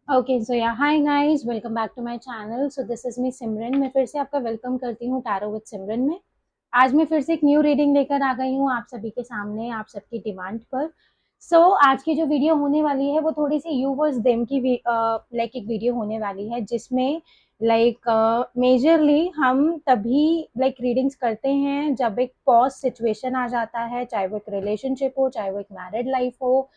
Okay so yeah hi guys, welcome back to my channel. So this is me Simran. मैं फिर से आपका welcome करती हूँ टैरो विद सिमरन में। आज मैं फिर से एक न्यू रीडिंग लेकर आ गई हूँ आप सभी के सामने, आप सबकी डिमांड पर। आज की जो वीडियो होने वाली है वो थोड़ी सी यू वर्स देम की लाइक एक वीडियो होने वाली है, जिसमें लाइक मेजरली हम तभी लाइक रीडिंग्स करते हैं जब एक पॉज सिचुएशन आ जाता है, चाहे वो एक रिलेशनशिप हो, चाहे वो एक मैरिड लाइफ हो,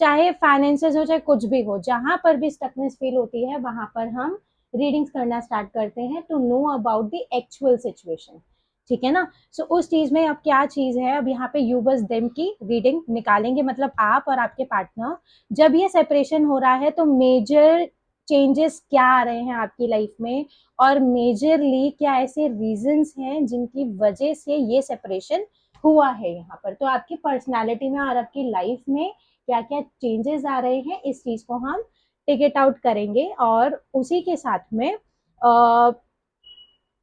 चाहे फाइनेंसेस हो, चाहे कुछ भी हो, जहां पर भी स्टकनेस फील होती है वहां पर हम रीडिंग्स करना स्टार्ट करते हैं to know about the actual situation. ठीक है ना। उस चीज में अब क्या चीज है, अब यहाँ पे यू बस देम की रीडिंग निकालेंगे, मतलब आप और आपके पार्टनर जब ये सेपरेशन हो रहा है तो मेजर चेंजेस क्या आ रहे हैं आपकी लाइफ में, और मेजरली क्या ऐसे रीजंस हैं जिनकी वजह से ये सेपरेशन हुआ है यहाँ पर। तो आपकी पर्सनालिटी में और आपकी लाइफ में क्या क्या चेंजेस आ रहे हैं, इस चीज को हम टिक इट आउट करेंगे। और उसी के साथ में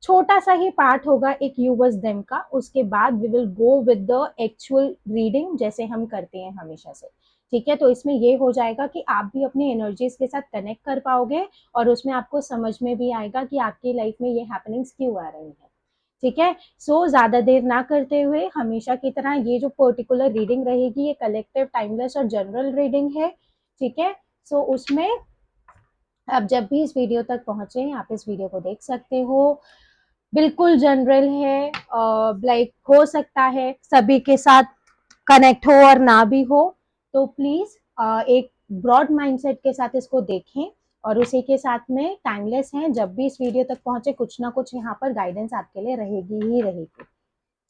छोटा सा ही पार्ट होगा एक यूवर्स देम का, उसके बाद we will go with the actual reading जैसे हम करते हैं हमेशा से। ठीक है, तो इसमें ये हो जाएगा कि आप भी अपनी एनर्जीज के साथ कनेक्ट कर पाओगे और उसमें आपको समझ में भी आएगा कि आपकी लाइफ में ये हैपनिंग्स क्यों आ रही है। ठीक है। ज्यादा देर ना करते हुए, हमेशा की तरह ये जो पर्टिकुलर रीडिंग रहेगी ये कलेक्टिव, टाइमलेस और जनरल रीडिंग है। ठीक है। उसमें अब जब भी इस वीडियो तक पहुंचे आप इस वीडियो को देख सकते हो। बिल्कुल जनरल है, लाइक हो सकता है सभी के साथ कनेक्ट हो और ना भी हो। तो प्लीज एक ब्रॉड माइंडसेट के साथ इसको देखें, और उसी के साथ में टाइमलेस है, जब भी इस वीडियो तक पहुंचे कुछ ना कुछ यहाँ पर गाइडेंस आपके लिए रहेगी ही रहेगी।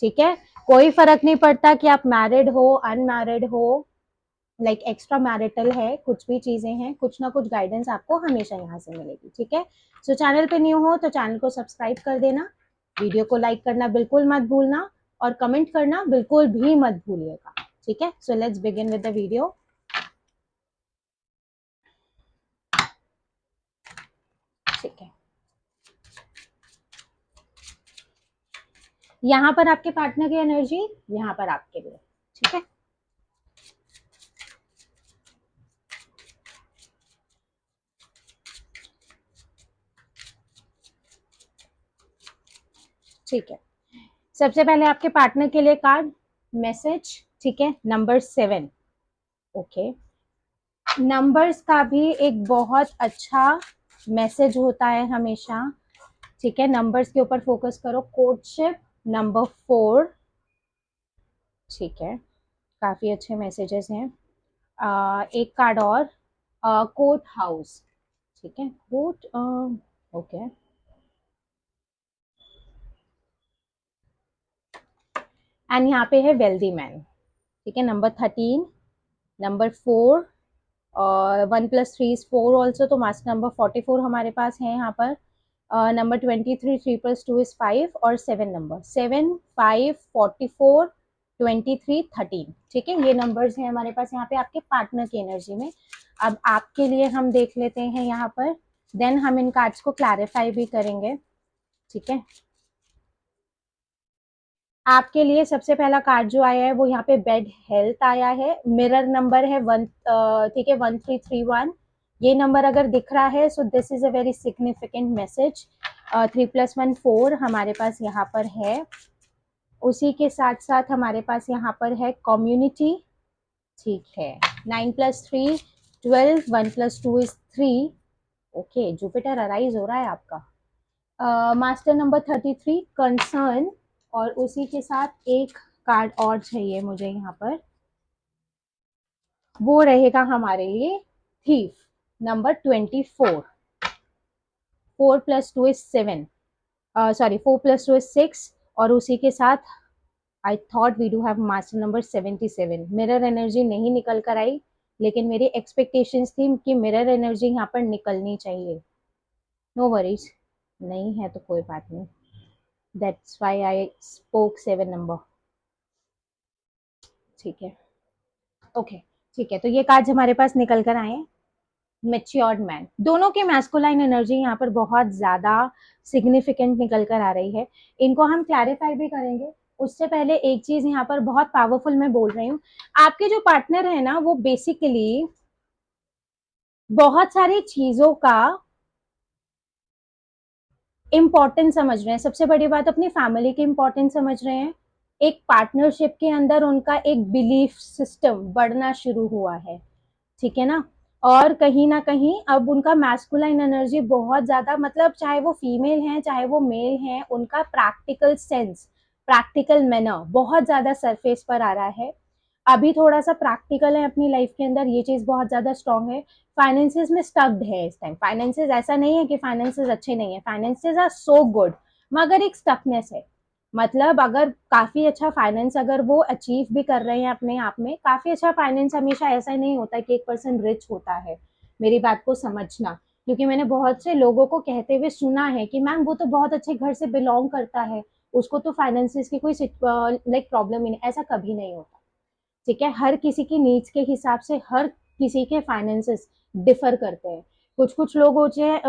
ठीक है। कोई फर्क नहीं पड़ता कि आप मैरिड हो, अनमैरिड हो, लाइक एक्स्ट्रा मैरिटल है, कुछ भी चीजें हैं, कुछ ना कुछ गाइडेंस आपको हमेशा यहाँ से मिलेगी। ठीक है। चैनल पे न्यू हो तो चैनल को सब्सक्राइब कर देना, वीडियो को लाइक करना बिल्कुल मत भूलना, और कमेंट करना बिल्कुल भी मत भूलिएगा। ठीक है। Let's begin with the video. ठीक है। यहाँ पर आपके पार्टनर की एनर्जी, यहाँ पर आपके लिए। ठीक है। ठीक है। सबसे पहले आपके पार्टनर के लिए कार्ड मैसेज। ठीक है, नंबर 7। ओके। नंबर्स का भी एक बहुत अच्छा मैसेज होता है हमेशा। ठीक है, नंबर्स के ऊपर फोकस करो। Courtship number 4। ठीक है, काफी अच्छे मैसेजेस हैं। एक कार्ड और, कोर्ट हाउस। ठीक है, कोर्ट, ओके। एंड यहाँ पे है वेल्दी मैन। ठीक है, नंबर 13, नंबर 4, और 1+3 is 4 ऑल्सो, तो मास्क नंबर 44 हमारे पास है यहाँ पर। नंबर 23, 3+2 is 5, और 7 नंबर, 7, 5, 44, 23, 13। ठीक है, ये नंबर्स हैं हमारे पास यहाँ पे आपके पार्टनर की एनर्जी में। अब आपके लिए हम देख लेते हैं यहाँ पर, देन हम इन कार्ड्स को क्लैरिफाई भी करेंगे। ठीक है। आपके लिए सबसे पहला कार्ड जो आया है वो यहाँ पे बेड हेल्थ आया है। मिरर नंबर है 1, ठीक है, 1331। ये नंबर अगर दिख रहा है सो this is a very significant message. 3+1 4 हमारे पास यहाँ पर है। उसी के साथ साथ हमारे पास यहाँ पर है कम्युनिटी। ठीक है, 9+3 12, 1+2 is 3। ओके, जुपिटर अराइज हो रहा है आपका। मास्टर नंबर 33 कंसर्न, और उसी के साथ एक कार्ड और चाहिए मुझे यहाँ पर, वो रहेगा हमारे लिए thief number 24। 4+2 is 7, sorry 4+2 is 6, और उसी के साथ I thought we do have master number 77। Mirror energy नहीं निकल कर आई, लेकिन मेरी एक्सपेक्टेशंस थी कि मिरर एनर्जी यहाँ पर निकलनी चाहिए। नो वरीज, नहीं है तो कोई बात नहीं, that's why I spoke 7 number. ठीक है। ओके। ठीक है, तो ये कार्ड हमारे पास निकल कर आए। मेच्योर्ड मैन, दोनों के मैस्कुलाइन एनर्जी यहाँ पर बहुत ज्यादा सिग्निफिकेंट निकल कर आ रही है। इनको हम क्लैरिफाई भी करेंगे। उससे पहले एक चीज यहाँ पर बहुत पावरफुल मैं बोल रही हूँ। आपके जो पार्टनर है ना वो बेसिकली बहुत सारी चीजों का इम्पोर्टेंस समझ रहे हैं। सबसे बड़ी बात अपनी फैमिली की इम्पोर्टेंस समझ रहे हैं। एक पार्टनरशिप के अंदर उनका एक बिलीफ सिस्टम बढ़ना शुरू हुआ है, ठीक है ना। और कहीं ना कहीं अब उनका मैस्कुलाइन एनर्जी बहुत ज्यादा, मतलब चाहे वो फीमेल हैं चाहे वो मेल हैं, उनका प्रैक्टिकल सेंस, प्रैक्टिकल मैनर बहुत ज्यादा सरफेस पर आ रहा है। अभी थोड़ा सा प्रैक्टिकल है अपनी लाइफ के अंदर, ये चीज बहुत ज्यादा स्ट्रांग है। फाइनेंसेस में स्टक्ड है इस टाइम। फाइनेंसेस ऐसा नहीं है कि फाइनेंसेस अच्छे नहीं है, फाइनेंसेस आर सो गुड, मगर एक स्टकनेस है। मतलब अगर काफी अच्छा फाइनेंस अगर वो अचीव भी कर रहे हैं अपने आप में, काफी अच्छा फाइनेंस हमेशा ऐसा नहीं होता कि 1% रिच होता है। मेरी बात को समझना, क्योंकि मैंने बहुत से लोगों को कहते हुए सुना है कि मैम वो तो बहुत अच्छे घर से बिलोंग करता है, उसको तो फाइनेंसिस की कोई लाइक प्रॉब्लम ही नहीं। ऐसा कभी नहीं होता, ठीक है। हर किसी की नीड्स के हिसाब से हर किसी के फाइनेंसेस डिफर करते हैं। कुछ कुछ लोग होते हैं,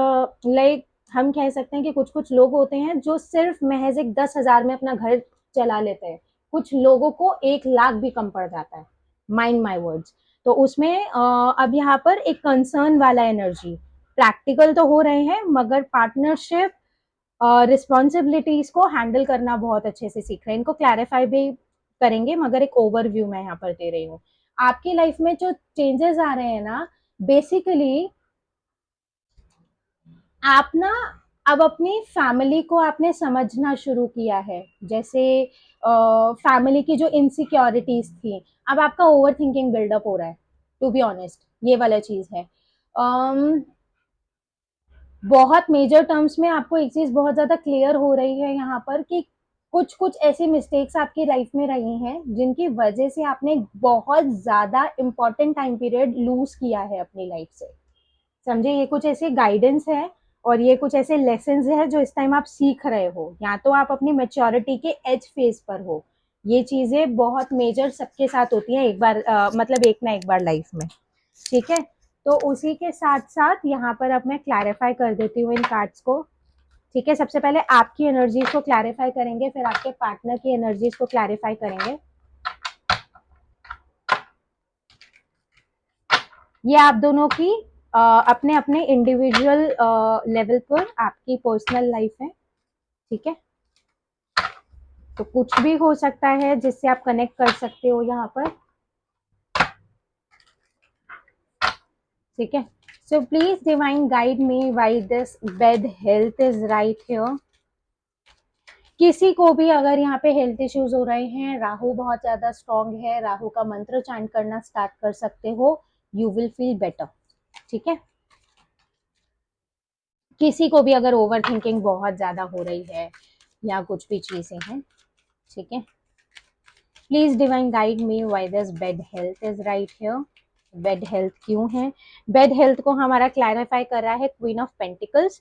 लाइक हम कह सकते हैं कि कुछ कुछ लोग होते हैं जो सिर्फ महज एक 10,000 में अपना घर चला लेते हैं। कुछ लोगों को 1 लाख भी कम पड़ जाता है, माइंड माई वर्ड्स। तो उसमें अब यहाँ पर एक कंसर्न वाला एनर्जी, प्रैक्टिकल तो हो रहे हैं मगर पार्टनरशिप रिस्पॉन्सिबिलिटीज को हैंडल करना बहुत अच्छे से सीख रहे हैं। इनको क्लैरिफाई भी करेंगे, मगर एक ओवरव्यू मैं यहाँ पर दे रही हूँ। आपकी लाइफ में जो चेंजेस आ रहे हैं ना, बेसिकली आप ना अब अपनी फैमिली को आपने समझना शुरू किया है। जैसे फैमिली की जो इनसिक्योरिटीज थी, अब आपका ओवर थिंकिंग बिल्डअप हो रहा है, टू बी ऑनेस्ट ये वाला चीज है। um, बहुत मेजर टर्म्स में आपको एक चीज बहुत ज्यादा क्लियर हो रही है यहाँ पर कि कुछ कुछ ऐसी मिस्टेक्स आपकी लाइफ में रही हैं जिनकी वजह से आपने बहुत ज्यादा इंपॉर्टेंट टाइम पीरियड लूज किया है अपनी लाइफ से। समझे, ये कुछ ऐसे गाइडेंस है और ये कुछ ऐसे लेसन है जो इस टाइम आप सीख रहे हो, या तो आप अपनी मेच्योरिटी के एज फेज पर हो। ये चीजें बहुत मेजर सबके साथ होती हैं एक बार, मतलब एक ना एक बार लाइफ में, ठीक है। तो उसी के साथ साथ यहाँ पर अब मैं क्लैरिफाई कर देती हूँ इन कार्ड्स को, ठीक है। सबसे पहले आपकी एनर्जीज को क्लैरिफाई करेंगे, फिर आपके पार्टनर की एनर्जीज को क्लैरिफाई करेंगे। ये आप दोनों की अपने अपने इंडिविजुअल लेवल पर आपकी पर्सनल लाइफ है, ठीक है। तो कुछ भी हो सकता है जिससे आप कनेक्ट कर सकते हो यहाँ पर, ठीक है। So please divine guide me why this bed health is right here. किसी को भी अगर यहाँ पे हेल्थ इश्यूज हो रहे हैं, राहु बहुत ज्यादा स्ट्रांग है, राहु का मंत्र चैंट करना स्टार्ट कर सकते हो, यू विल फील बेटर, ठीक है। किसी को भी अगर ओवर थिंकिंग बहुत ज्यादा हो रही है या कुछ भी चीजें हैं, ठीक है। Please divine guide me why this bed health is right here. Bed health क्यों है? बेड हेल्थ को हमारा क्लैरिफाई कर रहा है क्वीन ऑफ पेंटिकल्स,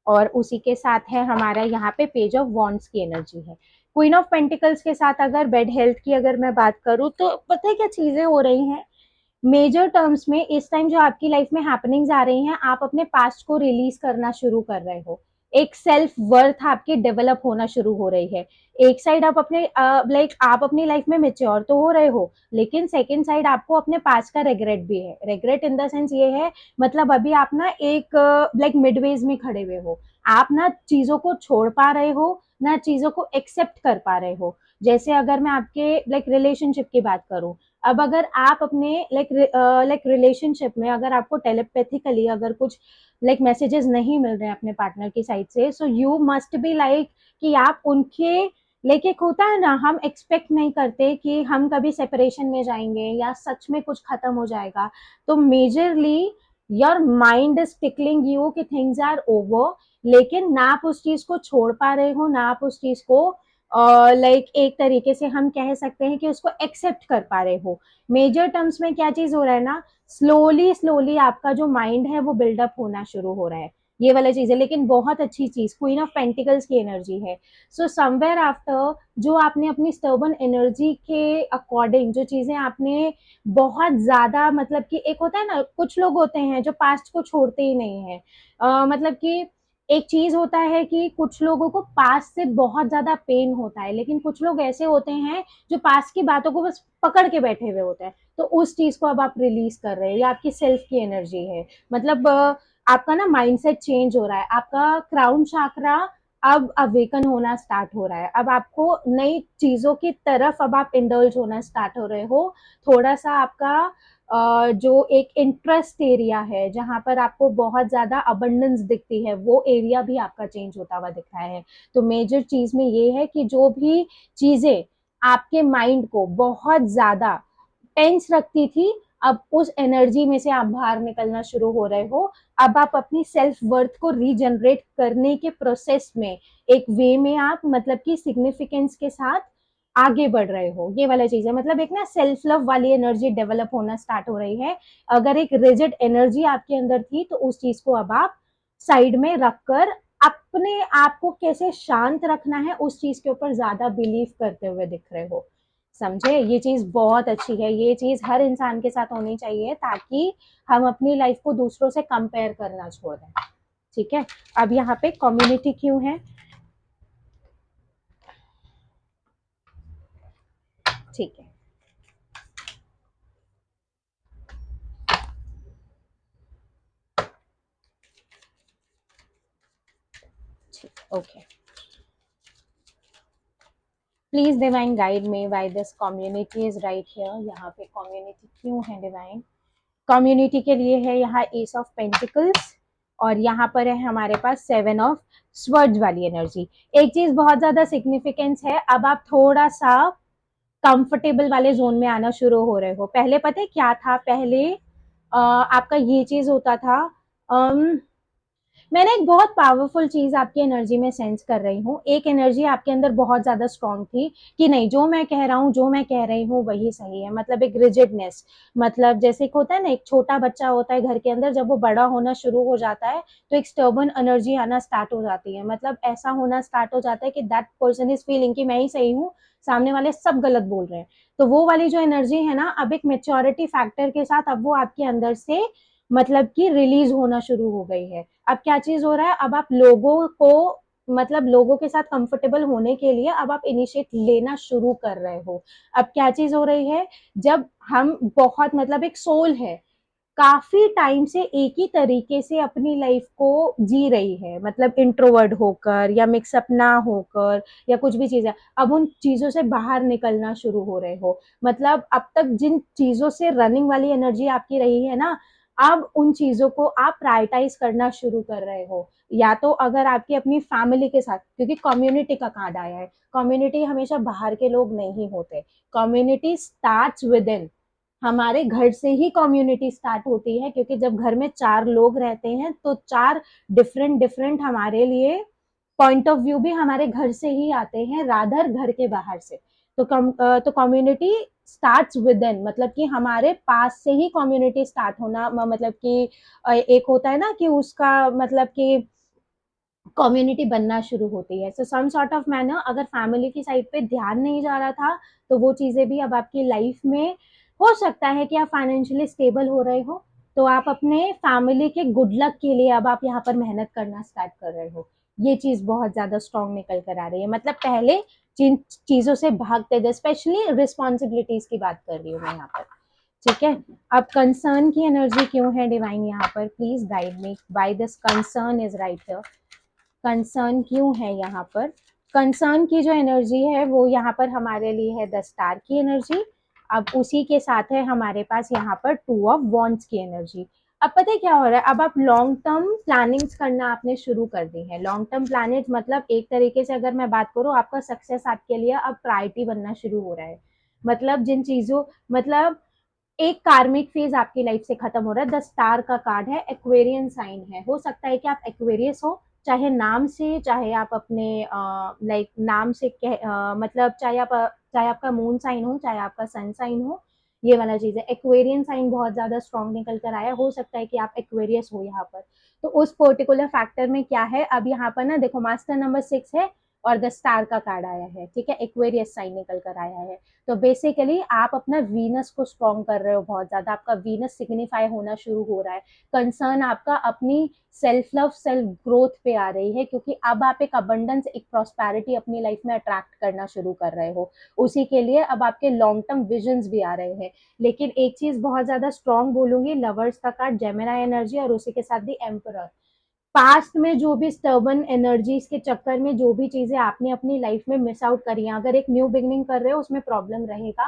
और उसी के साथ है हमारा यहाँ पे पेज ऑफ वॉन्ड्स की एनर्जी है। क्वीन ऑफ पेंटिकल्स के साथ अगर बेड हेल्थ की अगर मैं बात करूँ तो पता है क्या चीजें हो रही हैं मेजर टर्म्स में इस टाइम, जो आपकी लाइफ में हैपनिंग्स आ रही हैं, आप अपने पास्ट को रिलीज करना शुरू कर रहे हो। एक सेल्फ वर्थ आपकी डेवलप होना शुरू हो रही है। एक साइड आप अपने लाइक आप अपनी लाइफ में मेच्योर तो हो रहे हो, लेकिन सेकंड साइड आपको अपने पास्ट का रिग्रेट भी है। रिग्रेट इन द सेंस ये है, मतलब अभी आप ना एक लाइक मिडवेज में खड़े हुए हो। आप ना चीजों को छोड़ पा रहे हो, ना चीजों को एक्सेप्ट कर पा रहे हो। जैसे अगर मैं आपके लाइक रिलेशनशिप की बात करूं, अब अगर आप अपने लाइक रिलेशनशिप में अगर आपको टेलीपैथिकली अगर कुछ लाइक मैसेजेस नहीं मिल रहे हैं अपने पार्टनर की साइड से, so you must be like कि आप उनके लाइक, एक होता है ना, हम एक्सपेक्ट नहीं करते कि हम कभी सेपरेशन में जाएंगे या सच में कुछ खत्म हो जाएगा। तो majorly your mind is tickling you कि थिंग्स आर ओवर, लेकिन ना आप उस चीज को छोड़ पा रहे हो, ना आप उस चीज को लाइक एक तरीके से हम कह सकते हैं कि उसको एक्सेप्ट कर पा रहे हो। मेजर टर्म्स में क्या चीज हो रहा है ना, स्लोली स्लोली आपका जो माइंड है वो बिल्डअप होना शुरू हो रहा है, ये वाला चीज है। लेकिन बहुत अच्छी चीज क्वीन ऑफ पेंटिकल्स की एनर्जी है। सो समवेयर आफ्टर, जो आपने अपनी स्टर्बन एनर्जी के अकॉर्डिंग जो चीजें आपने बहुत ज्यादा, मतलब कि एक होता है ना, कुछ लोग होते हैं जो पास्ट को छोड़ते ही नहीं है, मतलब कि एक चीज होता है कि कुछ लोगों को पास्ट से बहुत ज्यादा पेन होता है, लेकिन कुछ लोग ऐसे होते हैं जो पास्ट की बातों को बस पकड़ के बैठे हुए होते हैं, तो उस चीज को अब आप रिलीज कर रहे हैं, या आपकी सेल्फ की एनर्जी है, मतलब आपका ना माइंडसेट चेंज हो रहा है, आपका क्राउन चाकरा अब अवेकन होना स्टार्ट हो रहा है, अब आपको नई चीजों की तरफ अब आप इंडल्ज होना स्टार्ट हो रहे हो, थोड़ा सा आपका जो एक इंटरेस्ट एरिया है जहां पर आपको बहुत ज्यादा अबंडेंस दिखती है, वो एरिया भी आपका चेंज होता हुआ दिख रहा है। तो मेजर चीज में ये है कि जो भी चीजें आपके माइंड को बहुत ज्यादा टेंस रखती थी, अब उस एनर्जी में से आप बाहर निकलना शुरू हो रहे हो। अब आप अपनी सेल्फ वर्थ को रीजनरेट करने के प्रोसेस में एक वे में आप मतलब कि सिग्निफिकेंस के साथ आगे बढ़ रहे हो, ये वाला चीज है। मतलब एक ना सेल्फ लव वाली एनर्जी डेवलप होना स्टार्ट हो रही है। अगर एक रिजिड एनर्जी आपके अंदर थी, तो उस चीज को अब आप साइड में रखकर अपने आप को कैसे शांत रखना है उस चीज के ऊपर ज्यादा बिलीव करते हुए दिख रहे हो। समझे? ये चीज बहुत अच्छी है, ये चीज हर इंसान के साथ होनी चाहिए, ताकि हम अपनी लाइफ को दूसरों से कंपेयर करना छोड़ दें। ठीक है, अब यहाँ पे कम्युनिटी क्यों है? ठीक है, ठीक, okay. Please divine guide me why this community is right here. यहाँ पे कम्युनिटी क्यों है डिवाइन? कम्युनिटी के लिए है यहाँ एस ऑफ पेंटिकल्स, और यहाँ पर है हमारे पास सेवन ऑफ स्वर्ड्स वाली एनर्जी। एक चीज बहुत ज्यादा सिग्निफिकेंस है, अब आप थोड़ा सा कंफर्टेबल वाले जोन में आना शुरू हो रहे हो। पहले पता है क्या था? पहले आपका ये चीज होता था, मैंने एक बहुत पावरफुल चीज आपकी एनर्जी में सेंस कर रही हूँ। एक एनर्जी आपके अंदर बहुत ज्यादा स्ट्रांग थी कि नहीं, जो मैं कह रहा हूँ, जो मैं कह रही हूँ वही सही है, मतलब एक रिजिडनेस। मतलब जैसे एक होता है ना, एक छोटा बच्चा होता है घर के अंदर, जब वो बड़ा होना शुरू हो जाता है तो एक स्टर्बन एनर्जी आना स्टार्ट हो जाती है, मतलब ऐसा होना स्टार्ट हो जाता है कि दैट पर्सन इज फीलिंग कि मैं ही सही हूँ, सामने वाले सब गलत बोल रहे हैं। तो वो वाली जो एनर्जी है ना, अब एक मेच्योरिटी फैक्टर के साथ अब वो आपके अंदर से मतलब कि रिलीज होना शुरू हो गई है। अब क्या चीज हो रहा है? अब आप लोगों को, मतलब लोगों के साथ कंफर्टेबल होने के लिए अब आप इनिशिएट लेना शुरू कर रहे हो। अब क्या चीज हो रही है? जब हम बहुत, मतलब एक सोल है काफी टाइम से एक ही तरीके से अपनी लाइफ को जी रही है, मतलब इंट्रोवर्ट होकर या मिक्सअप ना होकर या कुछ भी चीज है, अब उन चीजों से बाहर निकलना शुरू हो रहे हो। मतलब अब तक जिन चीजों से रनिंग वाली एनर्जी आपकी रही है ना, अब उन चीजों को आप प्रायोरिटाइज करना शुरू कर रहे हो। या तो अगर आपकी अपनी फैमिली के साथ, क्योंकि कम्युनिटी का कार्ड आया है, कम्युनिटी हमेशा बाहर के लोग नहीं होते, कम्युनिटी स्टार्ट्स विद इन, हमारे घर से ही कम्युनिटी स्टार्ट होती है, क्योंकि जब घर में चार लोग रहते हैं तो चार डिफरेंट डिफरेंट हमारे लिए पॉइंट ऑफ व्यू भी हमारे घर से ही आते हैं, रादर घर के बाहर से। तो कम्युनिटी स्टार्ट्स विद इन, मतलब कि हमारे पास से ही कम्युनिटी स्टार्ट होना, मतलब कि एक होता है ना कि उसका मतलब कि कम्युनिटी बनना शुरू होती है। सो सम सॉर्ट ऑफ मैनर, अगर फैमिली की साइड पे ध्यान नहीं जा रहा था, तो वो चीजें भी अब आपकी लाइफ में हो सकता है कि आप फाइनेंशियली स्टेबल हो रहे हो, तो आप अपने फैमिली के गुड लक के लिए अब आप यहाँ पर मेहनत करना स्टार्ट कर रहे हो। ये चीज बहुत ज्यादा स्ट्रांग निकल कर आ रही है। मतलब पहले जिन चीजों से भागते थे, स्पेशली रिस्पॉन्सिबिलिटीज की बात कर रही हूँ मैं यहाँ पर। ठीक है, अब कंसर्न की एनर्जी क्यों है डिवाइन यहाँ पर? Please guide me why this concern is right here. Concern क्यों है यहाँ पर? कंसर्न की जो एनर्जी है वो यहाँ पर हमारे लिए है द स्टार की एनर्जी। अब उसी के साथ है हमारे पास यहाँ पर टू ऑफ वॉन्ड्स की एनर्जी। अब पता है क्या हो रहा है? अब आप लॉन्ग टर्म प्लानिंग्स करना आपने शुरू कर दी है। लॉन्ग टर्म प्लानिंग मतलब एक तरीके से अगर मैं बात करूँ, आपका सक्सेस आपके लिए अब प्रायोरिटी बनना शुरू हो रहा है। मतलब जिन चीजों, मतलब एक कार्मिक फेज आपकी लाइफ से खत्म हो रहा है। द स्टार का कार्ड है, एक्वेरियन साइन है, हो सकता है कि आप एक्वेरियस हो, चाहे नाम से, चाहे आप अपने लाइक नाम से मतलब चाहे आपका मून साइन हो, चाहे आपका सन साइन हो, ये वाला चीज है। एक्वेरियन साइन बहुत ज्यादा स्ट्रॉन्ग निकल कर आया, हो सकता है कि आप एक्वेरियस हो यहाँ पर। तो उस पर्टिकुलर फैक्टर में क्या है, अब यहाँ पर ना देखो, मास्टर नंबर 6 है और द स्टार का कार्ड आया है, ठीक है, एक्वेरियस साइन निकल कर आया है। तो बेसिकली आप अपना वीनस को स्ट्रॉन्ग कर रहे हो बहुत ज्यादा, आपका वीनस सिग्निफाई होना शुरू हो रहा है, कंसर्न आपका अपनी सेल्फ लव सेल्फ ग्रोथ पे आ रही है, क्योंकि अब आप एक अबंडेंस एक प्रॉस्पेरिटी अपनी लाइफ में अट्रैक्ट करना शुरू कर रहे हो, उसी के लिए अब आपके लॉन्ग टर्म विजन्स भी आ रहे हैं। लेकिन एक चीज बहुत ज्यादा स्ट्रॉन्ग बोलूंगी, लवर्स का कार्ड, जेमिनी एनर्जी और उसी के साथ भी एम्परर। पास्ट में जो भी स्टर्बन एनर्जीज के चक्कर में जो भी चीजें आपने अपनी लाइफ में मिस आउट करी हैं, अगर एक न्यू बिगनिंग कर रहे हो उसमें प्रॉब्लम रहेगा,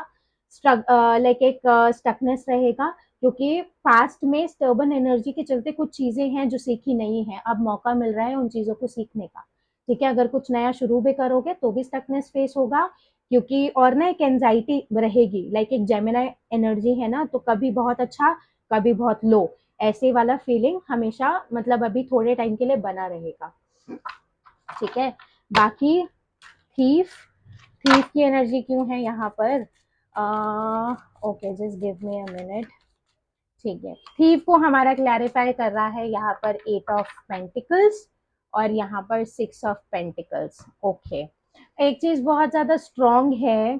लाइक एक स्टकनेस रहेगा, क्योंकि पास्ट में स्टर्बन एनर्जी के चलते कुछ चीजें हैं जो सीखी नहीं है, अब मौका मिल रहा है उन चीजों को सीखने का, ठीक है। अगर कुछ नया शुरू भी करोगे तो भी स्टकनेस फेस होगा, क्योंकि और ना एक एंजाइटी रहेगी, लाइक एक जेमिनी एनर्जी है ना, तो कभी बहुत अच्छा कभी बहुत लो, ऐसे वाला फीलिंग हमेशा मतलब अभी थोड़े टाइम के लिए बना रहेगा, ठीक है। बाकी थीफ, थीफ की एनर्जी क्यों है यहाँ पर, okay just give me a minute, ठीक है। थीफ को हमारा क्लैरिफाई कर रहा है यहाँ पर 8 ऑफ पेंटिकल्स और यहाँ पर 6 ऑफ पेंटिकल्स, ओके। एक चीज बहुत ज्यादा स्ट्रॉन्ग है,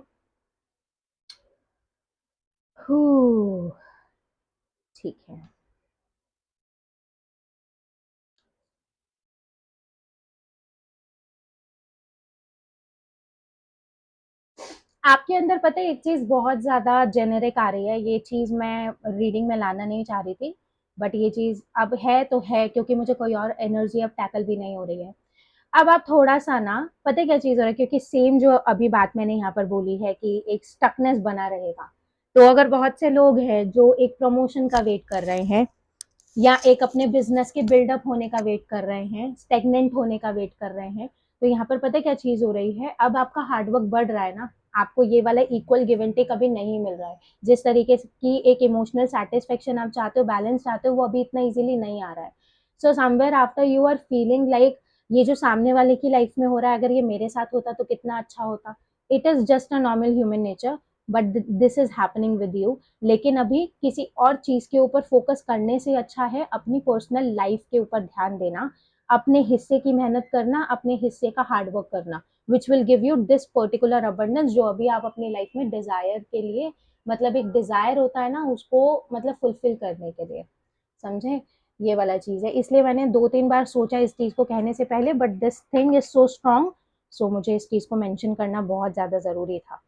ठीक है। आपके अंदर पता है एक चीज बहुत ज्यादा जेनेरिक आ रही है, ये चीज मैं रीडिंग में लाना नहीं चाह रही थी, बट ये चीज अब है तो है, क्योंकि मुझे कोई और एनर्जी अब टैकल भी नहीं हो रही है। अब आप थोड़ा सा ना, पता है क्या चीज हो रहा है, क्योंकि सेम जो अभी बात मैंने यहाँ पर बोली है कि एक स्टकनेस बना रहेगा, तो अगर बहुत से लोग हैं जो एक प्रमोशन का वेट कर रहे हैं या एक अपने बिजनेस के बिल्डअप होने का वेट कर रहे हैं, स्टेगनेंट होने का वेट कर रहे हैं, तो यहाँ पर पता है क्या चीज हो रही है, अब आपका हार्डवर्क बढ़ रहा है ना, आपको ये वाला इक्वल गिव एंड टेक अभी नहीं मिल रहा है, जिस तरीके की एक इमोशनल सेटिस्फेक्शन आप चाहते हो, बैलेंस चाहते हो, वो अभी इतना इजीली नहीं आ रहा है। So somewhere after you are feeling like ये जो सामने वाले की लाइफ में हो रहा है, अगर ये मेरे साथ होता तो कितना अच्छा होता, it is just a normal human nature, but this is happening with you. लेकिन अभी किसी और चीज के ऊपर फोकस करने से अच्छा है अपनी पर्सनल लाइफ के ऊपर ध्यान देना, अपने हिस्से की मेहनत करना, अपने हिस्से का हार्डवर्क करना, which will give you this particular abundance जो अभी आप अपनी लाइफ में डिजायर के लिए, मतलब एक डिजायर होता है ना उसको मतलब फुलफिल करने के लिए, समझे, ये वाला चीज है। इसलिए मैंने 2-3 बार सोचा इस चीज को कहने से पहले, but this thing is so strong, so मुझे इस चीज को मेंशन करना बहुत ज्यादा जरूरी था,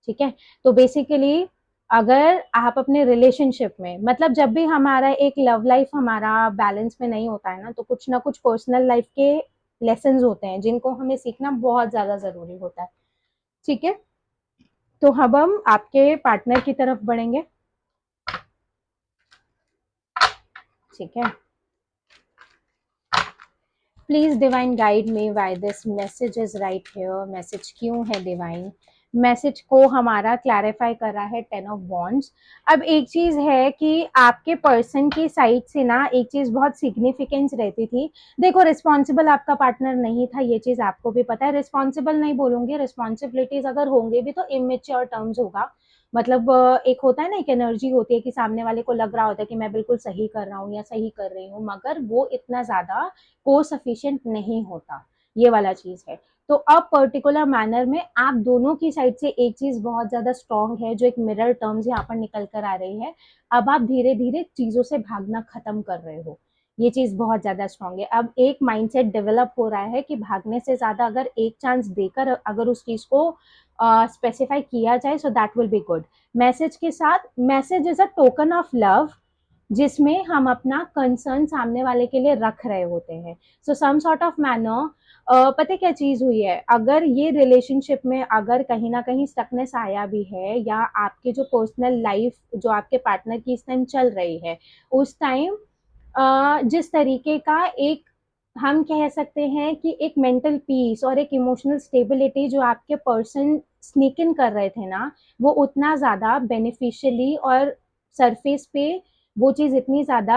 ठीक है। तो बेसिकली अगर आप अपने रिलेशनशिप में, मतलब जब भी हमारा एक लव लाइफ हमारा बैलेंस में नहीं होता है ना, तो कुछ ना कुछ पर्सनल लाइफ के लेसन होते हैं जिनको हमें सीखना बहुत ज्यादा जरूरी होता है, ठीक है। तो अब हम आपके पार्टनर की तरफ बढ़ेंगे, ठीक है। Please divine guide me why this message is right here, message क्यों है डिवाइन, मैसेज को हमारा क्लैरिफाई कर रहा है 10 ऑफ वॉन्ड्स। अब एक चीज है कि आपके पर्सन की साइड से ना एक चीज बहुत सिग्निफिकेंस रहती थी, देखो रिस्पॉन्सिबल आपका पार्टनर नहीं था, ये चीज आपको भी पता है, रिस्पॉन्सिबल नहीं बोलूंगी, रिस्पॉन्सिबिलिटीज अगर होंगे भी तो इमेच्योर टर्म्स होगा, मतलब एक होता है ना, एक एनर्जी होती है कि सामने वाले को लग रहा होता है कि मैं बिल्कुल सही कर रहा हूँ या सही कर रही हूँ, मगर वो इतना ज्यादा को सफिशियंट नहीं होता, ये वाला चीज है। तो अब पर्टिकुलर मैनर में आप दोनों की साइड से एक चीज बहुत ज्यादा स्ट्रांग है जो एक मिरर टर्म्स यहाँ पर निकल कर आ रही है, अब आप धीरे धीरे चीजों से भागना खत्म कर रहे हो, ये चीज बहुत ज्यादा स्ट्रांग है। अब एक माइंडसेट डेवलप हो रहा है कि भागने से ज्यादा अगर एक चांस देकर अगर उस चीज को स्पेसिफाई किया जाए, so that will be good. Message के साथ, message is a token of love जिसमें हम अपना कंसर्न सामने वाले के लिए रख रहे होते हैं, सो सम सॉर्ट ऑफ मैनर, पता क्या चीज हुई है, अगर ये रिलेशनशिप में अगर कहीं ना कहीं स्टकनेस आया भी है, या आपके जो पर्सनल लाइफ जो आपके पार्टनर की इस टाइम चल रही है, उस टाइम जिस तरीके का एक हम कह सकते हैं कि एक मेंटल पीस और एक इमोशनल स्टेबिलिटी जो आपके पर्सन स्नीक इन कर रहे थे ना, वो उतना ज्यादा बेनिफिशियली और सरफेस पे वो चीज इतनी ज्यादा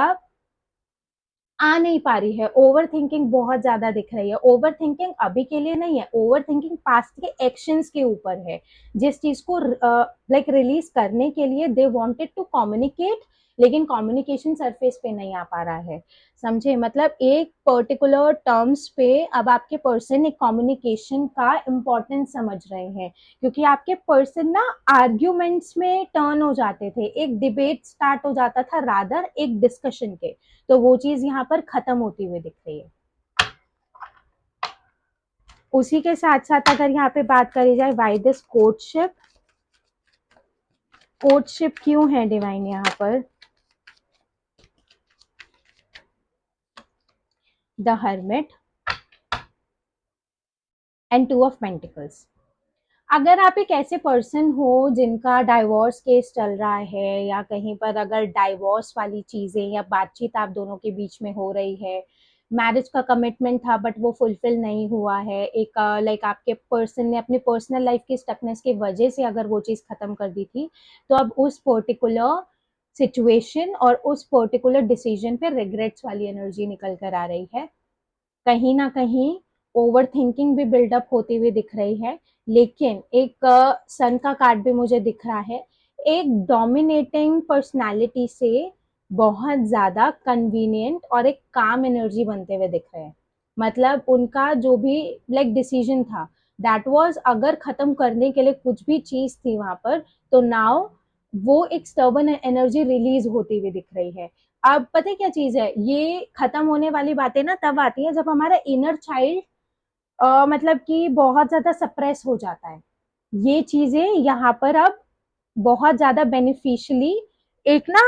आ नहीं पा रही है, ओवर थिंकिंग बहुत ज्यादा दिख रही है, ओवर थिंकिंग अभी के लिए नहीं है, ओवर थिंकिंग पास्ट के एक्शंस के ऊपर है, जिस चीज को लाइक रिलीज करने के लिए दे वांटेड टू कम्युनिकेट, लेकिन कम्युनिकेशन सरफेस पे नहीं आ पा रहा है, समझे? मतलब एक पर्टिकुलर टर्म्स पे अब आपके पर्सन एक कम्युनिकेशन का इम्पोर्टेंस समझ रहे हैं, क्योंकि आपके पर्सन ना आर्ग्यूमेंट्स में टर्न हो जाते थे, एक डिबेट स्टार्ट हो जाता था रादर एक डिस्कशन के, तो वो चीज यहाँ पर खत्म होती हुई दिख रही है। उसी के साथ साथ अगर यहाँ पे बात करी जाए वाई दिस कोर्टशिप, कोर्टशिप क्यों है डिवाइन यहाँ पर, the hermit and two of pentacles. अगर आप एक ऐसे पर्सन हो जिनका डाइवोर्स केस चल रहा है, या कहीं पर अगर डाइवोर्स वाली चीजें या बातचीत आप दोनों के बीच में हो रही है, मैरिज का कमिटमेंट था बट वो फुलफिल नहीं हुआ है, एक लाइक आपके पर्सन ने अपने पर्सनल लाइफ की स्टकनेस की वजह से अगर वो चीज खत्म कर दी थी, तो अब उस पर्टिकुलर सिचुएशन और उस पर्टिकुलर डिसीजन पे रिग्रेट्स वाली एनर्जी निकल कर आ रही है। कहीं ना कहीं ओवर थिंकिंग भी बिल्डअप होती हुई दिख रही है, लेकिन एक सन का कार्ड भी मुझे दिख रहा है, एक डोमिनेटिंग पर्सनालिटी से बहुत ज्यादा कन्वीनियंट और एक काम एनर्जी बनते हुए दिख रहे हैं। मतलब उनका जो भी लाइक डिसीजन था दैट वाज, अगर खत्म करने के लिए कुछ भी चीज थी वहां पर, तो नाउ वो एक स्टर्बन एनर्जी रिलीज होती हुई दिख रही है। अब पता है क्या चीज है, ये खत्म होने वाली बातें ना तब आती है जब हमारा इनर चाइल्ड मतलब कि बहुत ज्यादा सप्रेस हो जाता है। ये चीजें यहाँ पर अब बहुत ज्यादा बेनिफिशियली एक ना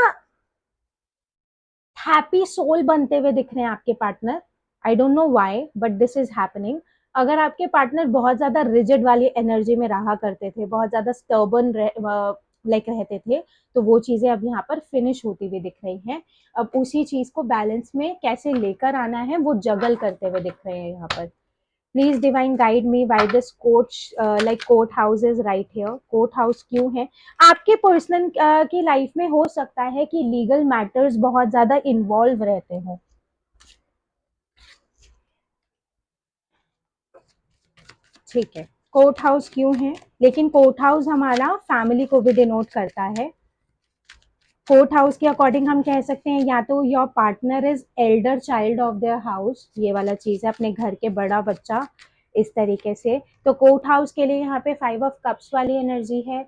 हैप्पी सोल बनते हुए दिख रहे हैं आपके partner. I don't know why but this is happening. अगर आपके पार्टनर बहुत ज्यादा रिजिड वाली एनर्जी में रहा करते थे, बहुत ज्यादा स्टर्बन लाइक रहते थे, तो वो चीजें अब यहाँ पर फिनिश होती हुई दिख रही हैं। अब उसी चीज को बैलेंस में कैसे लेकर आना है वो जगल करते हुए दिख रहे हैं यहाँ पर। Please divine guide me why this court like court house is right here. Court house क्यों है? आपके पर्सनल की लाइफ में हो सकता है कि लीगल मैटर्स बहुत ज्यादा इन्वॉल्व रहते हो, ठीक है। कोर्ट हाउस क्यों है? लेकिन कोर्ट हाउस हमारा फैमिली को भी डिनोट करता है। कोर्ट हाउस के अकॉर्डिंग हम कह सकते हैं या तो your partner is Elder child of their house, ये वाला चीज है, अपने घर के बड़ा बच्चा इस तरीके से। तो कोर्ट हाउस के लिए यहाँ पे 5 ऑफ कप्स वाली एनर्जी है।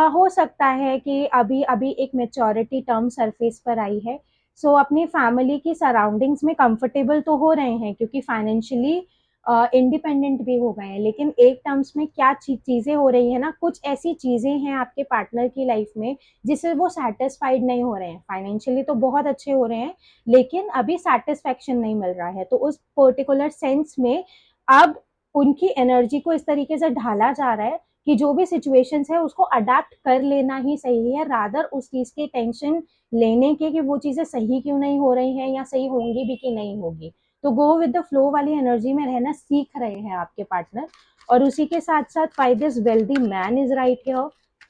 हो सकता है कि अभी अभी एक मेच्योरिटी टर्म सरफेस पर आई है, सो अपनी फैमिली की सराउंडिंग्स में कंफर्टेबल तो हो रहे हैं क्योंकि फाइनेंशियली इंडिपेंडेंट भी हो गए हैं, लेकिन एक टर्म्स में क्या चीजें हो रही है ना, कुछ ऐसी चीजें हैं आपके पार्टनर की लाइफ में जिससे वो सेटिस्फाइड नहीं हो रहे हैं। फाइनेंशियली तो बहुत अच्छे हो रहे हैं, लेकिन अभी सेटिस्फेक्शन नहीं मिल रहा है, तो उस पर्टिकुलर सेंस में अब उनकी एनर्जी को इस तरीके से ढाला जा रहा है कि जो भी सिचुएशंस है उसको अडेप्ट कर लेना ही सही है, रादर उस चीज की टेंशन लेने के कि वो चीजें सही क्यों नहीं हो रही हैं या सही होंगी भी कि नहीं होगी। तो गो विद द फ्लो वाली एनर्जी में रहना सीख रहे हैं आपके पार्टनर। और उसी के साथ साथ five this wealthy man is right here.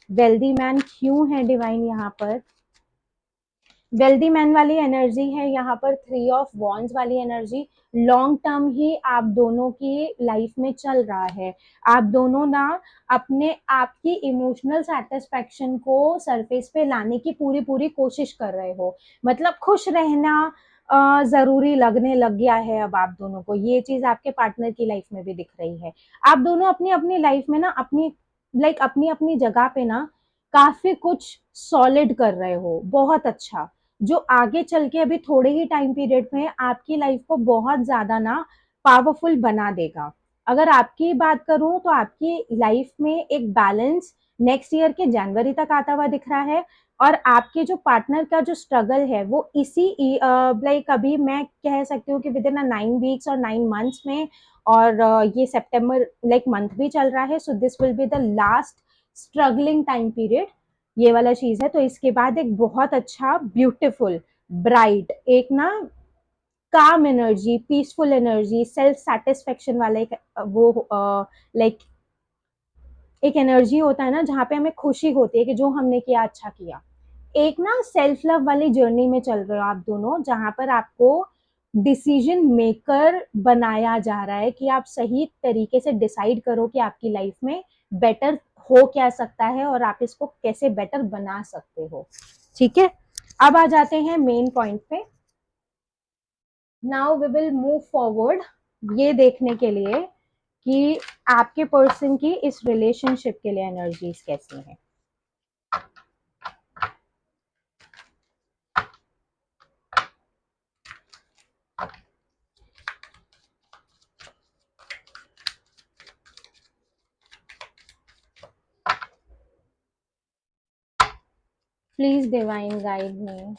Wealthy man क्यों है डिवाइन यहाँ पर? वेल्दी मैन वाली एनर्जी है यहाँ पर 3 ऑफ वॉन्ड्स वाली एनर्जी। लॉन्ग टर्म ही आप दोनों की लाइफ में चल रहा है। आप दोनों ना अपने आप की इमोशनल सेटिस्फेक्शन को सरफेस पे लाने की पूरी पूरी कोशिश कर रहे हो। मतलब खुश रहना जरूरी लगने लग गया है अब आप दोनों को, ये चीज आपके पार्टनर की लाइफ में भी दिख रही है। आप दोनों अपनी अपनी लाइफ में ना अपनी अपनी अपनी जगह पे ना काफी कुछ सॉलिड कर रहे हो, बहुत अच्छा, जो आगे चल के अभी थोड़े ही टाइम पीरियड में आपकी लाइफ को बहुत ज्यादा ना पावरफुल बना देगा। अगर आपकी बात करूं तो आपकी लाइफ में एक बैलेंस नेक्स्ट ईयर के जनवरी तक आता हुआ दिख रहा है। और आपके जो पार्टनर का जो स्ट्रगल है वो इसी लाइक अभी मैं कह सकती हूँ कि विद इन 9 वीक्स और 9 मंथ्स में, और ये सितंबर लाइक मंथ भी चल रहा है, so this will be the last struggling time period, ये वाला चीज है। तो इसके बाद एक बहुत अच्छा ब्यूटीफुल ब्राइट एक ना काम energy, peaceful energy, self satisfaction वाला एक वो लाइक एक एनर्जी होता है ना जहाँ पे हमें खुशी होती है कि जो हमने किया अच्छा किया। एक ना सेल्फ लव वाली जर्नी में चल रहे हो आप दोनों, जहां पर आपको डिसीजन मेकर बनाया जा रहा है कि आप सही तरीके से डिसाइड करो कि आपकी लाइफ में बेटर हो क्या सकता है और आप इसको कैसे बेटर बना सकते हो, ठीक है। अब आ जाते हैं मेन पॉइंट पे। Now we will move forward ये देखने के लिए कि आपके पर्सन की इस रिलेशनशिप के लिए एनर्जीज कैसी हैं। प्लीज डिवाइन गाइड मी।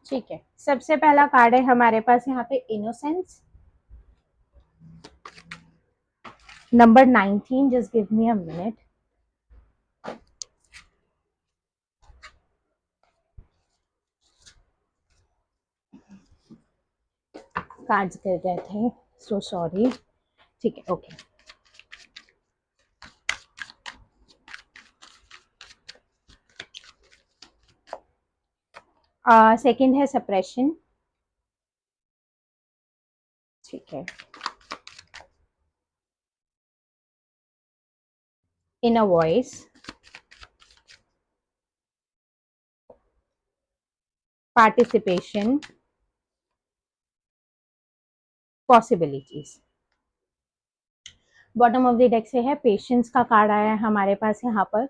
ठीक है, सबसे पहला कार्ड है हमारे पास यहाँ पे innocence, number 19। Just give me a minute. Cards गिर गए थे, सो सॉरी। ठीक है, ओके। सेकंड है सप्रेशन। ठीक है, inner voice, participation, possibilities. Bottom of the deck से है पेशेंस का कार्ड आया है हमारे पास यहाँ पर।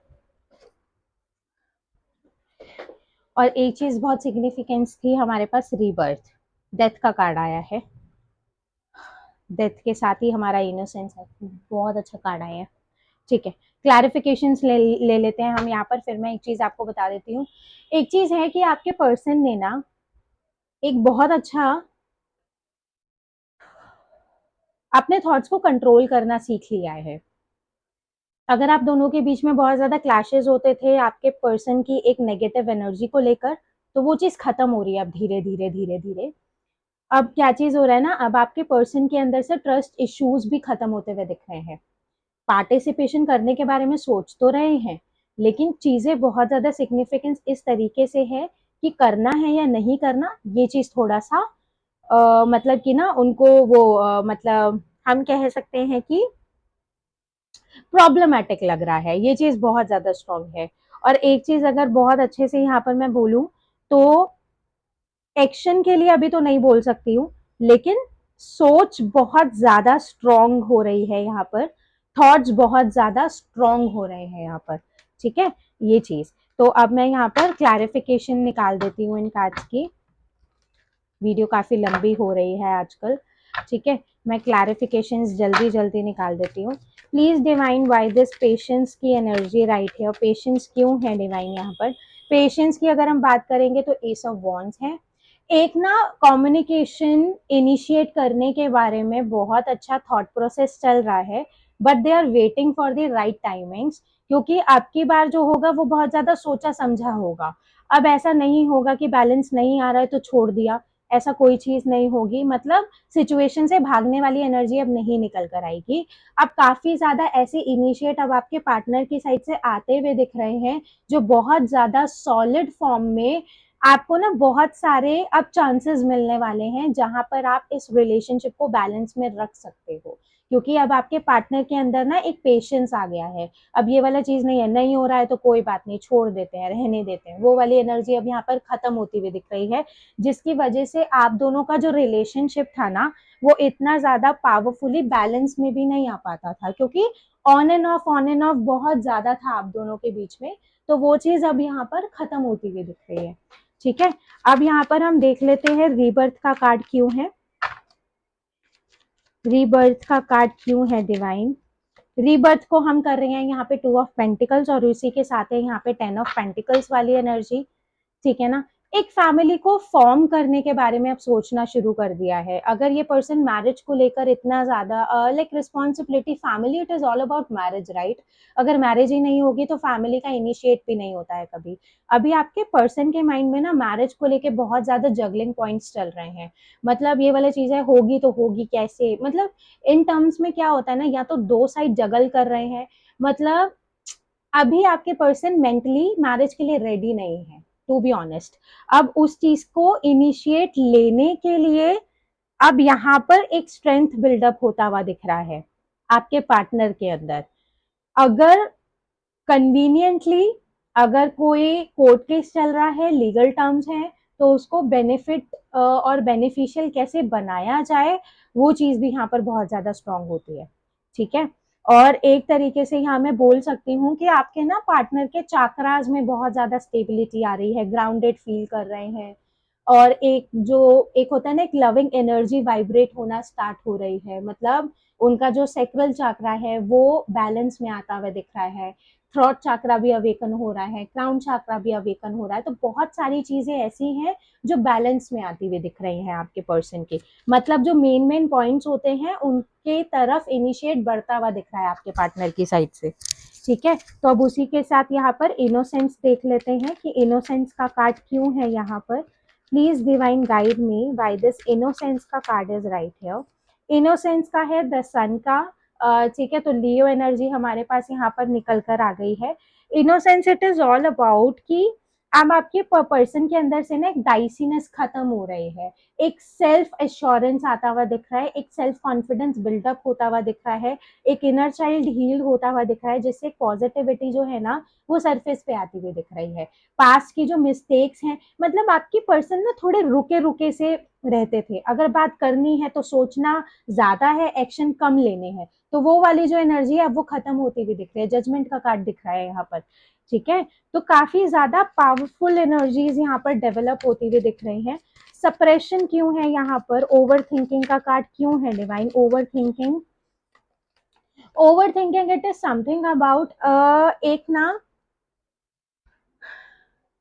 और एक चीज बहुत सिग्निफिकेंस थी हमारे पास, रीबर्थ, डेथ का कार्ड आया है। डेथ के साथ ही हमारा इनोसेंस है, बहुत अच्छा कार्ड आया है। ठीक है, क्लैरिफिकेशंस ले लेते हैं हम यहाँ पर, फिर मैं एक चीज आपको बता देती हूँ। एक चीज है कि आपके पर्सन ने ना एक बहुत अच्छा अपने थॉट्स को कंट्रोल करना सीख लिया है। अगर आप दोनों के बीच में बहुत ज्यादा क्लैशेस होते थे आपके पर्सन की एक नेगेटिव एनर्जी को लेकर, तो वो चीज खत्म हो रही है अब धीरे धीरे धीरे धीरे। अब क्या चीज हो रहा है ना, अब आपके पर्सन के अंदर से ट्रस्ट इश्यूज भी खत्म होते हुए दिख रहे हैं। पार्टिसिपेशन करने के बारे में सोच तो रहे हैं, लेकिन चीजें बहुत ज्यादा सिग्निफिकेंस इस तरीके से है कि करना है या नहीं करना, ये चीज थोड़ा सा मतलब कि ना उनको वो मतलब हम कह सकते हैं कि प्रॉब्लमेटिक लग रहा है। ये चीज बहुत ज्यादा स्ट्रांग है। और एक चीज अगर बहुत अच्छे से यहाँ पर मैं बोलूं तो एक्शन के लिए अभी तो नहीं बोल सकती हूँ, लेकिन सोच बहुत ज्यादा स्ट्रांग हो रही है यहाँ पर, थॉट्स बहुत ज्यादा स्ट्रांग हो रहे हैं यहाँ पर। ठीक है, ये चीज। तो अब मैं यहाँ पर क्लैरिफिकेशन निकाल देती हूँ इन कार्ड्स की। वीडियो काफी लंबी हो रही है आजकल। ठीक है, मैं क्लैरिफिकेशंस जल्दी जल्दी निकाल देती हूँ। Please divine why this patience की एनर्जी राइट है, और पेशेंस क्यों है डिवाइन यहाँ पर। पेशेंस की अगर हम बात करेंगे तो एस ऑफ वॉन्ड्स है। एक ना कम्युनिकेशन इनिशिएट करने के बारे में बहुत अच्छा थॉट प्रोसेस चल रहा है, but they are waiting for the right timings, क्योंकि आपकी बार जो होगा वो बहुत ज्यादा सोचा समझा होगा। अब ऐसा नहीं होगा कि बैलेंस नहीं आ रहा है तो छोड़ दिया, ऐसा कोई चीज नहीं होगी। मतलब सिचुएशन से भागने वाली एनर्जी अब नहीं निकल कर आएगी। अब काफी ज्यादा ऐसे इनिशिएट अब आपके पार्टनर की साइड से आते हुए दिख रहे हैं, जो बहुत ज्यादा सॉलिड फॉर्म में आपको ना बहुत सारे अब चांसेस मिलने वाले हैं, जहां पर आप इस रिलेशनशिप को बैलेंस में रख सकते हो। क्योंकि अब आपके पार्टनर के अंदर ना एक पेशेंस आ गया है। अब ये वाला चीज नहीं है, नहीं हो रहा है तो कोई बात नहीं, छोड़ देते हैं, रहने देते हैं, वो वाली एनर्जी अब यहाँ पर खत्म होती हुई दिख रही है। जिसकी वजह से आप दोनों का जो रिलेशनशिप था ना, वो इतना ज्यादा पावरफुली बैलेंस में भी नहीं आ पाता था, क्योंकि ऑन एंड ऑफ बहुत ज्यादा था आप दोनों के बीच में। तो वो चीज अब यहाँ पर खत्म होती हुई दिख रही है। ठीक है, अब यहाँ पर हम देख लेते हैं रीबर्थ का कार्ड क्यों है। रीबर्थ का कार्ड क्यों है डिवाइन। रीबर्थ को हम कर रहे हैं यहाँ पे 2 ऑफ पेंटिकल्स, और उसी के साथ है यहाँ पे 10 ऑफ पेंटिकल्स वाली एनर्जी। ठीक है ना, एक फैमिली को फॉर्म करने के बारे में अब सोचना शुरू कर दिया है। अगर ये पर्सन मैरिज को लेकर इतना ज्यादा like responsibility, family it is all about marriage right. अगर मैरिज ही नहीं होगी तो फैमिली का इनिशिएट भी नहीं होता है कभी। अभी आपके पर्सन के माइंड में ना मैरिज को लेके बहुत ज्यादा जगलिंग पॉइंट्स चल रहे हैं। मतलब ये वाली चीजें होगी तो होगी कैसे, मतलब इन टर्म्स में क्या होता है ना, या तो दो साइड जगल कर रहे हैं। मतलब अभी आपके पर्सन मेंटली मैरिज के लिए रेडी नहीं है, टू बी ऑनेस्ट। अब उस चीज को इनिशिएट लेने के लिए अब यहाँ पर एक स्ट्रेंथ बिल्डअप होता हुआ दिख रहा है आपके पार्टनर के अंदर। अगर कन्वीनियंटली, अगर कोई कोर्ट केस चल रहा है, लीगल टर्म्स हैं, तो उसको बेनिफिट और बेनिफिशियल कैसे बनाया जाए, वो चीज भी यहाँ पर बहुत ज्यादा स्ट्रांग होती है। ठीक है। और एक तरीके से यहाँ मैं बोल सकती हूँ कि आपके ना पार्टनर के चाक्रास में बहुत ज्यादा स्टेबिलिटी आ रही है, ग्राउंडेड फील कर रहे हैं। और एक जो एक होता है ना, एक लविंग एनर्जी वाइब्रेट होना स्टार्ट हो रही है, मतलब उनका जो सेक्रल चाक्रा है वो बैलेंस में आता हुआ दिख रहा है। थ्रॉट चाक्रा भी अवेकन हो रहा है, क्राउन चाक्रा भी अवेकन हो रहा है। तो बहुत सारी चीजें ऐसी हैं जो बैलेंस में आती हुई दिख रही हैं आपके पर्सन की। मतलब जो मेन मेन पॉइंट्स होते हैं उनके तरफ इनिशिएट बढ़ता हुआ दिख रहा है आपके पार्टनर की साइड से। ठीक है। तो अब उसी के साथ यहाँ पर इनोसेंस देख लेते हैं कि इनोसेंस का कार्ड क्यों है यहाँ पर। Please divine guide me why this innocence का card is right here. Innocence का है द सन का। ठीक है। तो लियो एनर्जी हमारे पास यहाँ पर निकल कर आ गई है। Innocence it is all about कि अब आपके पर्सन के अंदर से ना एक डाइसीनेस खत्म हो रही है, एक सेल्फ एश्योरेंस आता हुआ दिख रहा है, एक सेल्फ कॉन्फिडेंस बिल्डअप होता हुआ दिख रहा है, एक इनर चाइल्ड हील होता हुआ दिख रहा है, जिससे पॉजिटिविटी जो है ना वो सरफेस पे आती हुई दिख रही है। पास्ट की जो मिस्टेक्स हैं, मतलब आपकी पर्सन ना थोड़े रुके रुके से रहते थे, अगर बात करनी है तो सोचना ज्यादा है, एक्शन कम लेने हैं, तो वो वाली जो एनर्जी है अब वो खत्म होती हुई दिख रही है। जजमेंट का कार्ड दिख रहा है यहाँ पर। ठीक है। तो काफी ज्यादा पावरफुल एनर्जीज यहाँ पर डेवलप होती हुई दिख रही हैं। सप्रेशन क्यों है यहाँ पर, ओवर थिंकिंग का कार्ड क्यों है divine, over thinking. Over thinking it is something about एक ना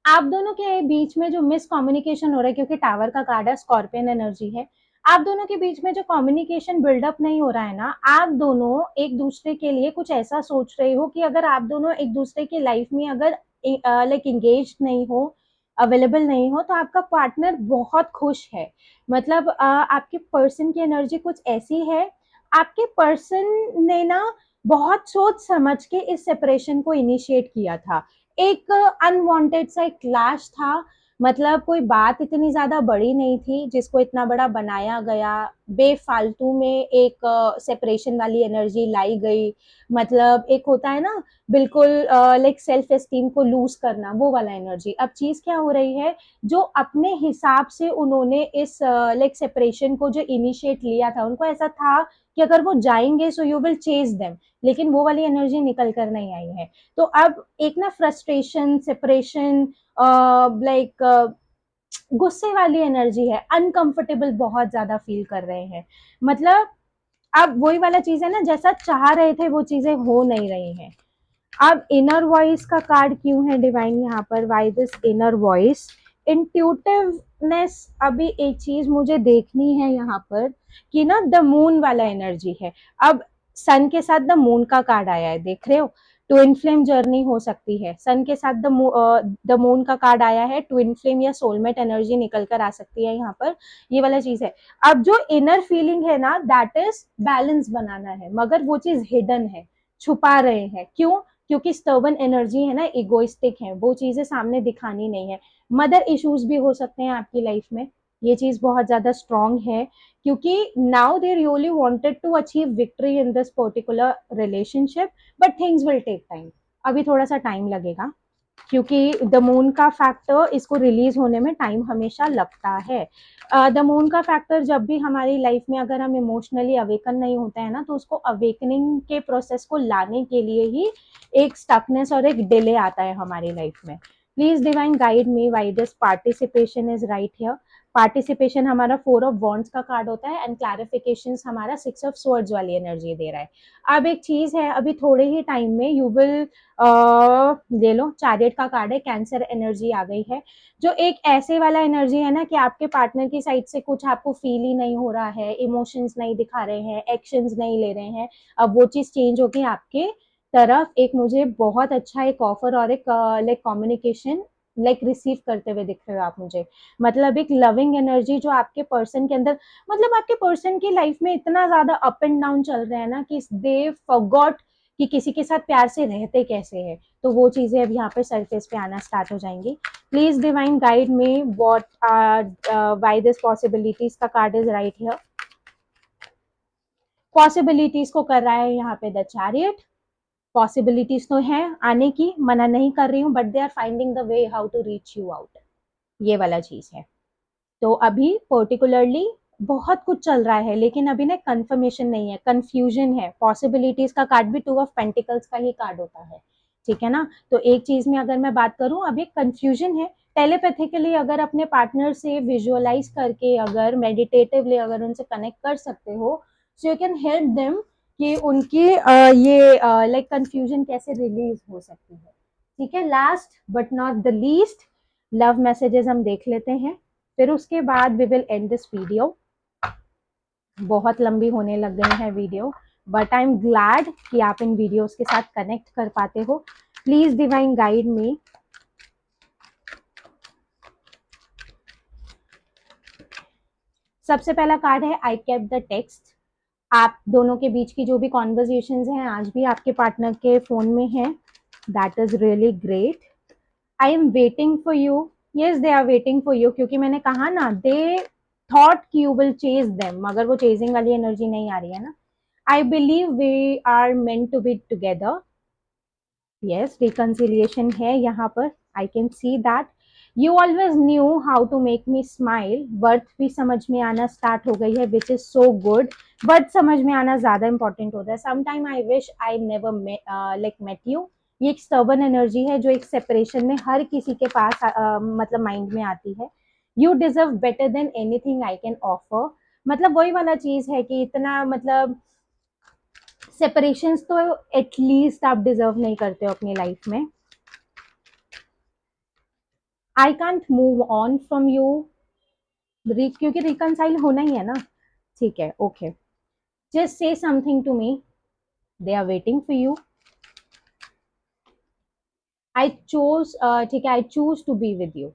आप दोनों के बीच में जो मिसकम्युनिकेशन हो रहा है, क्योंकि टावर का कार्ड है, स्कॉर्पियन एनर्जी है, आप दोनों के बीच में जो कम्युनिकेशन बिल्डअप नहीं हो रहा है ना, आप दोनों एक दूसरे के लिए कुछ ऐसा सोच रहे हो कि अगर आप दोनों एक दूसरे की लाइफ में अगर लाइक एंगेज नहीं हो, अवेलेबल नहीं हो, तो आपका पार्टनर बहुत खुश है। मतलब आपके पर्सन की एनर्जी कुछ ऐसी है, आपके पर्सन ने ना बहुत सोच समझ के इस सेपरेशन को इनिशिएट किया था। एक अनवांटेड सा एक क्लैश था, मतलब कोई बात इतनी ज्यादा बड़ी नहीं थी जिसको इतना बड़ा बनाया गया, बेफालतू में एक सेपरेशन वाली एनर्जी लाई गई। मतलब एक होता है ना, बिल्कुल लाइक सेल्फ एस्टीम को लूज करना, वो वाला एनर्जी। अब चीज क्या हो रही है, जो अपने हिसाब से उन्होंने इस लाइक सेपरेशन को जो इनिशिएट लिया था, उनको ऐसा था कि अगर वो जाएंगे so you will chase them, लेकिन वो वाली एनर्जी निकल कर नहीं आई है। तो अब एक ना फ्रस्ट्रेशन, सेपरेशन, लाइक गुस्से वाली एनर्जी है, अनकंफर्टेबल बहुत ज्यादा फील कर रहे हैं। मतलब अब वही वाला चीज है ना, जैसा चाह रहे थे वो चीजें हो नहीं रही हैं। अब इनर वॉइस का कार्ड क्यों है डिवाइन यहाँ पर, वाई दिस इनर वॉइस, इंट्यूटिवनेस। अभी एक चीज मुझे देखनी है यहाँ पर कि ना द मून वाला एनर्जी है। अब सन के साथ द मून का कार्ड आया है, देख रहे हो, ट्विन फ्लेम जर्नी हो सकती है। सन के साथ द मून का कार्ड आया है, ट्विन फ्लेम या सोलमेट एनर्जी निकल कर आ सकती है यहाँ पर, ये वाला चीज है। अब जो इनर फीलिंग है ना, दैट इज बैलेंस बनाना है, मगर वो चीज हिडन है, छुपा रहे हैं। क्यों? क्योंकि स्टर्बन एनर्जी है ना, इगोइस्टिक है, वो चीजें सामने दिखानी नहीं है। मदर इश्यूज भी हो सकते हैं आपकी लाइफ में, ये चीज बहुत ज्यादा स्ट्रांग है, क्योंकि now they really wanted to achieve victory in this particular relationship, but things will take time. अभी थोड़ा सा टाइम लगेगा, क्योंकि द मून का फैक्टर, इसको रिलीज होने में टाइम हमेशा लगता है। द मून का फैक्टर जब भी हमारी लाइफ में अगर हम इमोशनली अवेकन नहीं होते हैं ना, तो उसको अवेकनिंग के प्रोसेस को लाने के लिए ही एक स्टकनेस और एक डिले आता है हमारी लाइफ में। Please divine guide me why this participation is right here. Participation हमारा 4 ऑफ वॉन्ड्स का कार्ड होता है, एंड क्लैरिफिकेशन हमारा 6 ऑफ स्वर्ड्स वाली एनर्जी दे रहा है। अब एक चीज है, अभी थोड़े ही टाइम में you will lay low, chariot का कार्ड है, कैंसर एनर्जी आ गई है, जो एक ऐसे वाला एनर्जी है ना कि आपके पार्टनर की साइड से कुछ आपको फील ही नहीं हो रहा है, इमोशंस नहीं दिखा रहे हैं, एक्शंस नहीं ले रहे हैं। अब वो चीज चेंज होगी आपके तरफ। एक मुझे बहुत अच्छा एक ऑफर और एक लाइक कम्युनिकेशन लाइक रिसीव करते हुए दिख रहे हो आप मुझे। मतलब एक लविंग एनर्जी जो आपके पर्सन के अंदर, मतलब आपके पर्सन की लाइफ में इतना ज्यादा अप एंड डाउन चल रहे हैं ना कि दे फॉरगॉट कि किसी के साथ प्यार से रहते कैसे है। तो वो चीजें अब यहाँ पे सरफेस पे आना स्टार्ट हो जाएंगी। Please divine guide me what why this possibilities का card is right here. Possibilities को कर रहा है यहाँ पे द चैरियट। पॉसिबिलिटीज तो हैं आने की, मना नहीं कर रही हूँ, but they are finding the way how to reach you out, ये वाला चीज है। तो अभी पर्टिकुलरली बहुत कुछ चल रहा है, लेकिन अभी ना कंफर्मेशन नहीं है, कंफ्यूजन है। पॉसिबिलिटीज का कार्ड भी 2 ऑफ पेंटिकल्स का ही कार्ड होता है, ठीक है ना। तो एक चीज में अगर मैं बात करूं, अभी कंफ्यूजन है। टेलीपैथिकली अगर अपने पार्टनर से विजुअलाइज करके, अगर मेडिटेटिवली अगर उनसे कनेक्ट कर सकते हो, so you can help them कि उनकी ये लाइक कंफ्यूजन कैसे रिलीज हो सकती है, ठीक है। Last but not the least, love messages हम देख लेते हैं, फिर उसके बाद we will end this video. बहुत लंबी होने लग गई है video, but I am glad कि आप इन वीडियोस के साथ कनेक्ट कर पाते हो। प्लीज डिवाइन गाइड मी। सबसे पहला कार्ड है आई केप्ट द टेक्स्ट। आप दोनों के बीच की जो भी कॉन्वर्जेशन हैं आज भी आपके पार्टनर के फोन में है, that is really great. I am waiting for you, yes they are waiting for you, क्योंकि मैंने कहा ना दे थॉट कि यू विल चेज देम, मगर वो चेजिंग वाली एनर्जी नहीं आ रही है ना। I believe we are meant to be together, yes reconciliation है यहाँ पर, I can see that. You always knew how to make me smile, birth भी समझ में आना स्टार्ट हो गई है, which is so good. Birth समझ में आना ज्यादा इंपॉर्टेंट होता है। Sometime I wish I never like met you, ये एक स्टर्बन एनर्जी है जो एक सेपरेशन में हर किसी के पास मतलब माइंड में आती है। You deserve better than anything I can offer, मतलब वही वाला चीज है कि इतना मतलब सेपरेशंस तो एटलीस्ट आप डिजर्व नहीं करते हो अपनी लाइफ में। I can't move on from you, क्योंकि रिकनसाइल होना ही है ना, ठीक है okay. Just say something to me, they are waiting for you. I chose, ठीक है, I choose to be with you,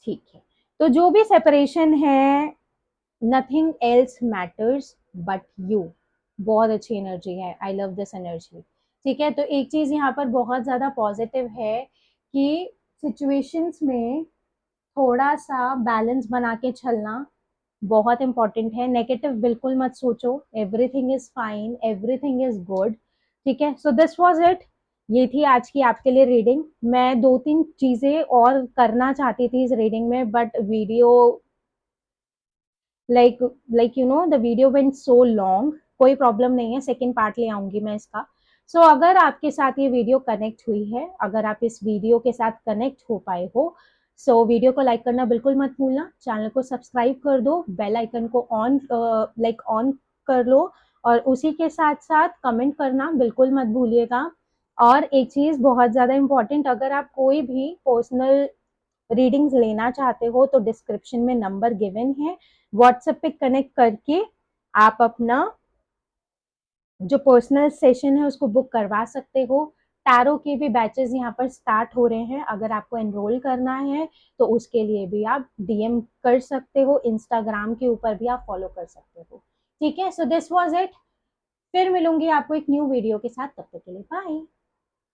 ठीक है। तो जो भी सेपरेशन है, nothing else matters but you, बहुत अच्छी एनर्जी है, आई लव दिस एनर्जी, ठीक है। तो एक चीज यहाँ पर बहुत ज्यादा पॉजिटिव है कि सिचुएशंस में थोड़ा सा बैलेंस बना के चलना बहुत इंपॉर्टेंट है। नेगेटिव बिल्कुल मत सोचो, everything is fine, everything is good, ठीक है। सो दिस वाज इट, ये थी आज की आपके लिए रीडिंग। मैं 2-3 चीजें और करना चाहती थी इस रीडिंग में, but video like you know the video went so long. कोई प्रॉब्लम नहीं है, सेकेंड पार्ट ले आऊंगी मैं इसका। सो अगर आपके साथ ये वीडियो कनेक्ट हुई है, अगर आप इस वीडियो के साथ कनेक्ट हो पाए हो, सो वीडियो को लाइक करना बिल्कुल मत भूलना, चैनल को सब्सक्राइब कर दो, बेल आइकन को ऑन ऑन कर लो, और उसी के साथ साथ कमेंट करना बिल्कुल मत भूलिएगा। और एक चीज बहुत ज्यादा इंपॉर्टेंट, अगर आप कोई भी पर्सनल रीडिंग्स लेना चाहते हो तो डिस्क्रिप्शन में नंबर गिवन है, व्हाट्सएप पे कनेक्ट करके आप अपना जो पर्सनल सेशन है उसको बुक करवा सकते हो। टैरो के भी बैचेस यहाँ पर स्टार्ट हो रहे हैं, अगर आपको एनरोल करना है तो उसके लिए भी आप डीएम कर सकते हो, इंस्टाग्राम के ऊपर भी आप फॉलो कर सकते हो, ठीक है। सो दिस वाज इट, फिर मिलूंगी आपको एक न्यू वीडियो के साथ, तब तक के लिए बाय।